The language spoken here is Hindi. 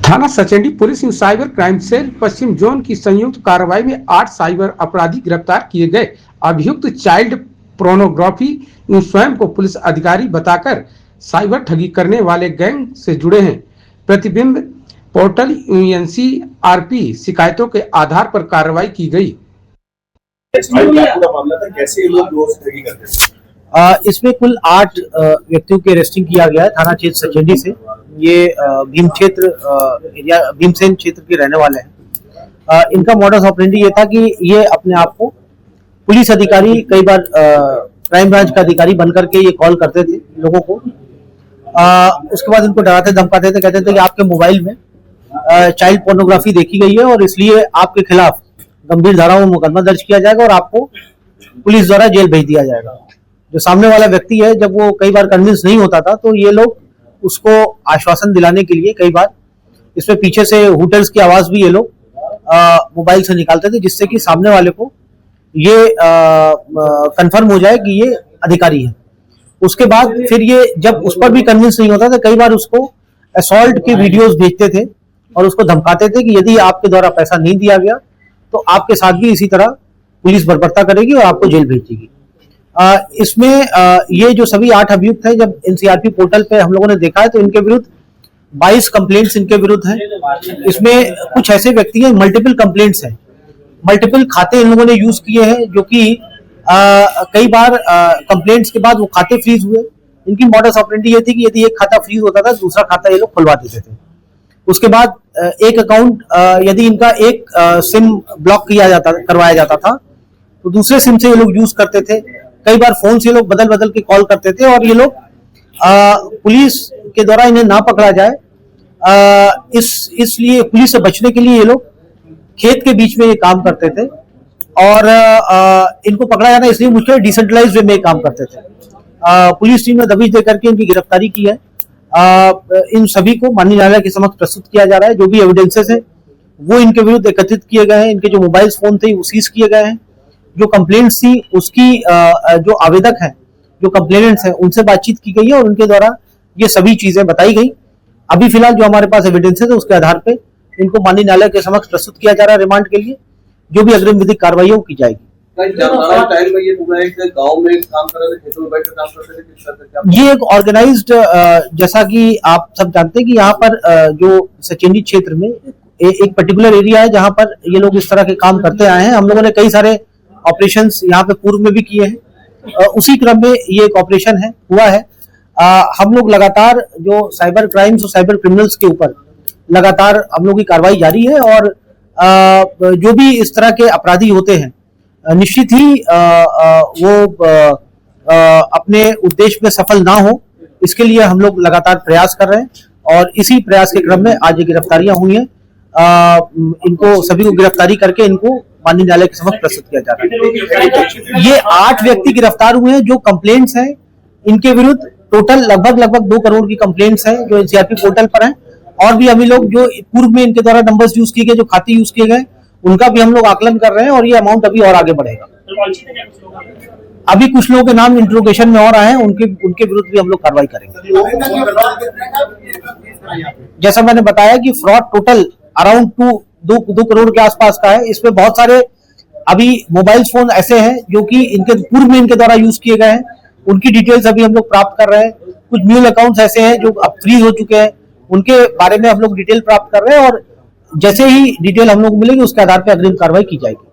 थाना सचेंडी पुलिस इन साइबर क्राइम सेल पश्चिम जोन की संयुक्त कार्रवाई में 8 साइबर अपराधी गिरफ्तार किए गए। अभियुक्त चाइल्ड पोर्नोग्राफी स्वयं को पुलिस अधिकारी बताकर साइबर ठगी करने वाले गैंग से जुड़े हैं। प्रतिबिंब पोर्टल UNCRP शिकायतों के आधार पर कार्रवाई की गई। कैसे लोग ठगी करते हैं? इसमें कुल 8 व्यक्तियों के अरेस्टिंग किया गया है थाना क्षेत्र सचेंडी से। ये भीमसेन क्षेत्र के रहने वाले हैं। इनका मॉडस ऑपरेंडी ये था कि ये अपने आप को पुलिस अधिकारी, कई बार क्राइम ब्रांच का अधिकारी बनकर के ये कॉल करते थे लोगों को। उसके बाद इनको डराते धमकाते थे, कहते थे कि आपके मोबाइल में चाइल्ड पोर्नोग्राफी देखी गई है और इसलिए आपके खिलाफ गंभीर धाराओं में मुकदमा दर्ज किया जाएगा और आपको पुलिस द्वारा जेल भेज दिया जाएगा। जो सामने वाला व्यक्ति है, जब वो कई बार कन्विंस नहीं होता था तो ये लोग उसको आश्वासन दिलाने के लिए कई बार इसमें पीछे से हुटर्स की आवाज भी ये लोग मोबाइल से निकालते थे, जिससे कि सामने वाले को ये कंफर्म हो जाए कि ये अधिकारी है। उसके बाद फिर ये जब उस पर भी कन्विंस नहीं होता था, कई बार उसको असॉल्ट के वीडियोस भेजते थे और उसको धमकाते थे कि यदि आपके द्वारा पैसा नहीं दिया गया तो आपके साथ भी इसी तरह पुलिस बर्बरता करेगी और आपको जेल भेजेगी। इसमें ये जो सभी 8 अभियुक्त हैं, जब NCRP पोर्टल पे हम लोगों ने देखा है तो इनके विरुद्ध 22 कंप्लेंट्स इनके विरुद्ध हैं। इसमें कुछ ऐसे व्यक्ति हैं, मल्टीपल कंप्लेंट्स हैं, मल्टीपल खाते इन लोगों ने यूज किए हैं, जो कि कई बार कंप्लेंट्स के बाद वो खाते फ्रीज हुए। इनकी मॉडस ऑपरेंडी ये थी कि यदि एक खाता फ्रीज होता था दूसरा खाता ये लोग खुलवा देते थे। उसके बाद एक अकाउंट यदि इनका एक सिम ब्लॉक करवाया जाता था तो दूसरे सिम से ये लोग यूज करते थे। कई बार फोन से लोग बदल बदल के कॉल करते थे और ये लोग पुलिस के द्वारा इन्हें ना पकड़ा जाए इसलिए पुलिस से बचने के लिए ये लोग खेत के बीच में ये काम करते थे और इनको पकड़ा जाना इसलिए मुश्किल, डिसेंट्रलाइज्ड वे में काम करते थे। पुलिस टीम ने दबिश देकर के इनकी गिरफ्तारी की है। इन सभी को माननीय न्यायालय के समक्ष प्रस्तुत किया जा रहा है। जो भी एविडेंसेस है वो इनके विरुद्ध एकत्रित किए गए हैं। इनके जो मोबाइल फोन थे वो सीज किए गए हैं। जो कंप्लेंट्स थी उसकी जो आवेदक हैं, जो कंप्लेनेंट्स हैं, उनसे बातचीत की गई है और उनके द्वारा ये सभी चीजें बताई गई। अभी फिलहाल जो हमारे पास एविडेंसेस है उसके आधार पे इनको माननीय न्यायालय के समक्ष प्रस्तुत किया जा रहा है रिमांड के लिए। जो भी अग्रिम विधिक कार्रवाई की जाएगी। ये एक ऑर्गेनाइज्ड, जैसा कि आप सब जानते हैं कि यहाँ पर जो सचेंडी क्षेत्र में एक पर्टिकुलर एरिया है जहाँ पर ये लोग इस तरह के काम करते आए हैं। हम लोगों ने कई सारे ऑपरेशंस यहाँ पे पूर्व में भी किए हैं। उसी क्रम में ये एक ऑपरेशन हुआ है। हम लोग लगातार जो साइबर क्राइम्स और साइबर क्रिमिनल्स के ऊपर लगातार हम लोग की कार्रवाई जारी है और जो भी इस तरह के अपराधी होते हैं निश्चित ही वो अपने उद्देश्य में सफल ना हो, इसके लिए हम लोग लगातार प्रयास कर रहे हैं और इसी प्रयास के क्रम में आज ये गिरफ्तारियां हुई हैं। इनको सभी को गिरफ्तारी करके इनको माननीय न्यायालय के समक्ष प्रस्तुत किया जा रहा है। ये 8 व्यक्ति गिरफ्तार हुए हैं। जो कंप्लेंट्स हैं इनके विरुद्ध टोटल लगभग 2 करोड़ की कंप्लेंट्स हैं जो NCRP पोर्टल पर हैं। और भी अभी लोग जो पूर्व में इनके द्वारा नंबर्स यूज किए गए, जो खाते यूज किए गए, उनका भी हम लोग आकलन कर रहे हैं और ये अमाउंट अभी और आगे बढ़ेगा। अभी कुछ लोगों के नाम इंट्रोगेशन में और आए हैं, उनके विरुद्ध भी हम लोग कार्रवाई करेंगे। जैसा मैंने बताया कि फ्रॉड टोटल अराउंड 2 करोड़ के आसपास का है। इसमें बहुत सारे अभी मोबाइल फोन ऐसे हैं जो कि इनके पूर्व में इनके द्वारा यूज किए गए हैं, उनकी डिटेल्स अभी हम लोग प्राप्त कर रहे हैं। कुछ म्यूल अकाउंट्स ऐसे हैं जो अब फ्रीज हो चुके हैं, उनके बारे में हम लोग डिटेल प्राप्त कर रहे हैं और जैसे ही डिटेल हम लोग मिलेगी उसके आधार पर अग्रिम कार्रवाई की जाएगी।